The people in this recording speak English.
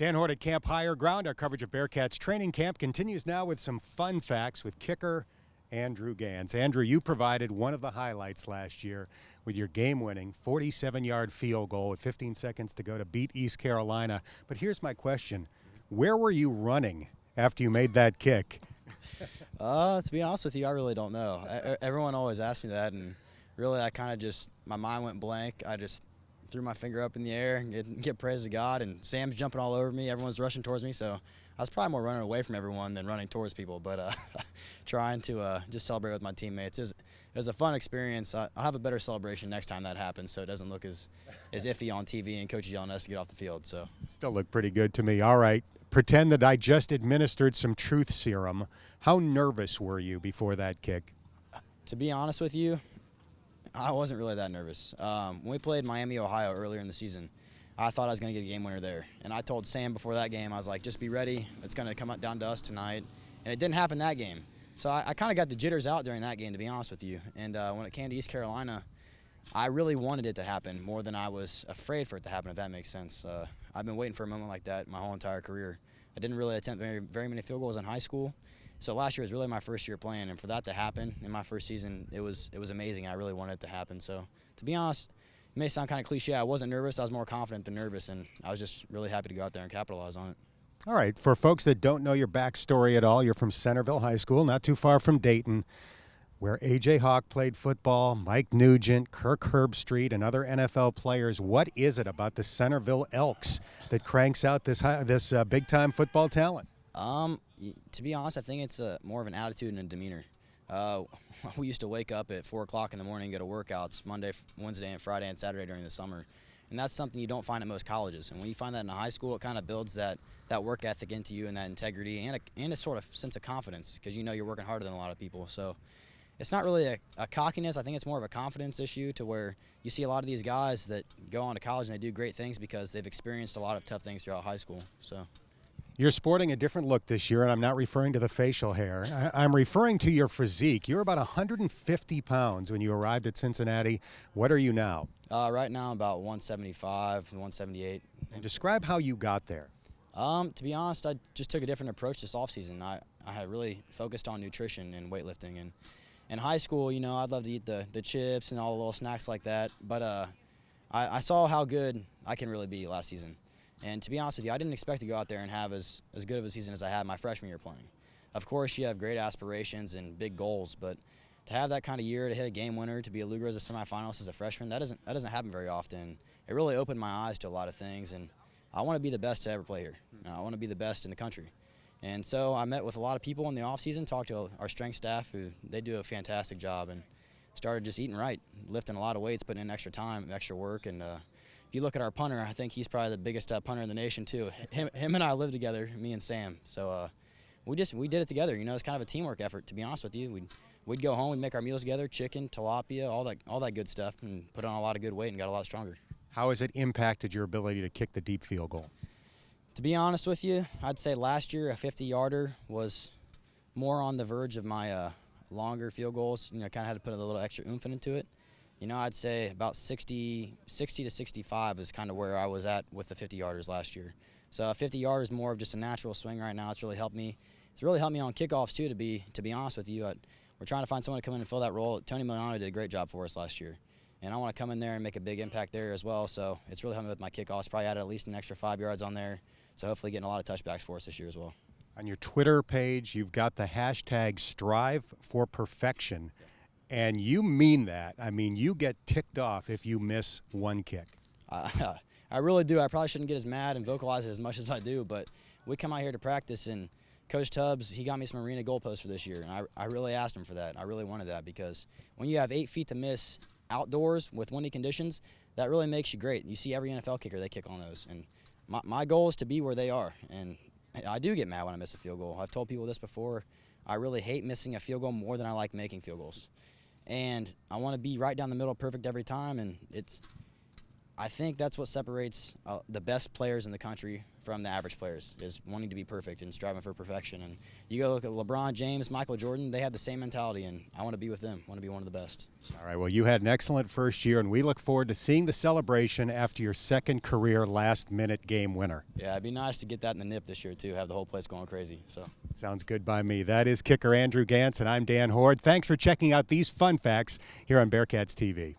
Dan Hoard at Camp Higher Ground. Our coverage of Bearcats training camp continues now with some fun facts with kicker Andrew Gantz. Andrew, you provided one of the highlights last year with your game-winning 47-yard field goal with 15 seconds to go to beat East Carolina. But here's my question. Where were you running after you made that kick? To be honest with you, I really don't know. Everyone always asks me that, and really I kind of just, my mind went blank. I just threw my finger up in the air and get praise to God, and Sam's jumping all over me. Everyone's rushing towards me, so I was probably more running away from everyone than running towards people, but trying to just celebrate with my teammates. It was a fun experience. I'll have a better celebration next time that happens so it doesn't look as iffy on TV and coach yelling at us to get off the field. So still look pretty good to me. All right, pretend that I just administered some truth serum. How nervous were you before that kick? To be honest with you, I wasn't really that nervous. When we played Miami, Ohio earlier in the season, I thought I was going to get a game winner there. And I told Sam before that game, I was like, just be ready. It's going to come down to us tonight. And it didn't happen that game. So I kind of got the jitters out during that game, to be honest with you. And when it came to East Carolina, I really wanted it to happen more than I was afraid for it to happen, if that makes sense. I've been waiting for a moment like that my whole entire career. I didn't really attempt very many field goals in high school. So last year was really my first year playing, and for that to happen in my first season, it was amazing. I really wanted it to happen. So to be honest, it may sound kind of cliche. I wasn't nervous. I was more confident than nervous, and I was just really happy to go out there and capitalize on it. All right. For folks that don't know your backstory at all, you're from Centerville High School, not too far from Dayton, where A.J. Hawk played football, Mike Nugent, Kirk Herbstreit, and other NFL players. What is it about the Centerville Elks that cranks out this big-time football talent? To be honest, I think it's more of an attitude and a demeanor. We used to wake up at 4 o'clock in the morning and go to workouts Monday, Wednesday, and Friday and Saturday during the summer. And that's something you don't find at most colleges. And when you find that in high school, it kind of builds that work ethic into you and that integrity and a sort of sense of confidence because you know you're working harder than a lot of people. So it's not really a cockiness. I think it's more of a confidence issue to where you see a lot of these guys that go on to college and they do great things because they've experienced a lot of tough things throughout high school. So. You're sporting a different look this year, and I'm not referring to the facial hair. I'm referring to your physique. You're about 150 pounds when you arrived at Cincinnati. What are you now? Right now, I'm about 175, 178. And describe how you got there. To be honest, I just took a different approach this offseason. I had really focused on nutrition and weightlifting. And in high school, you know, I'd love to eat the chips and all the little snacks like that. But I saw how good I can really be last season. And to be honest with you, I didn't expect to go out there and have as good of a season as I had my freshman year playing. Of course, you have great aspirations and big goals, but to have that kind of year, to hit a game winner, to be a Lugros as a semifinalist as a freshman, that doesn't happen very often. It really opened my eyes to a lot of things, and I want to be the best to ever play here. I want to be the best in the country. And so I met with a lot of people in the offseason, talked to our strength staff, who they do a fantastic job, and started just eating right, lifting a lot of weights, putting in extra time, extra work, and if you look at our punter, I think he's probably the biggest punter in the nation too. Him and I live together, me and Sam. So we did it together. You know, it's kind of a teamwork effort. To be honest with you, we'd go home, we'd make our meals together, chicken, tilapia, all that good stuff, and put on a lot of good weight and got a lot stronger. How has it impacted your ability to kick the deep field goal? To be honest with you, I'd say last year a 50-yarder was more on the verge of my longer field goals. You know, kind of had to put a little extra oomph into it. You know, I'd say about 60 to 65 is kind of where I was at with the 50-yarders last year. So a 50-yarder is more of just a natural swing right now. It's really helped me. It's really helped me on kickoffs too. To be honest with you, we're trying to find someone to come in and fill that role. Tony Milano did a great job for us last year, and I want to come in there and make a big impact there as well. So it's really helped me with my kickoffs. Probably added at least an extra 5 yards on there. So hopefully getting a lot of touchbacks for us this year as well. On your Twitter page, you've got the hashtag #StriveForPerfection. And you mean that. I mean, you get ticked off if you miss one kick. I really do. I probably shouldn't get as mad and vocalize it as much as I do, but we come out here to practice, and Coach Tubbs, he got me some arena goalposts for this year, and I really asked him for that. I really wanted that because when you have 8 feet to miss outdoors with windy conditions, that really makes you great. You see every NFL kicker, they kick on those. And my goal is to be where they are, and I do get mad when I miss a field goal. I've told people this before. I really hate missing a field goal more than I like making field goals. And I want to be right down the middle, perfect every time, and I think that's what separates the best players in the country from the average players, is wanting to be perfect and striving for perfection. And you go look at LeBron James, Michael Jordan, they have the same mentality, and I want to be with them. I want to be one of the best. All right, well, you had an excellent first year, and we look forward to seeing the celebration after your second career last-minute game winner. Yeah, it'd be nice to get that in the nip this year, too, have the whole place going crazy. So Sounds good by me. That is kicker Andrew Gantz, and I'm Dan Hoard. Thanks for checking out these fun facts here on Bearcats TV.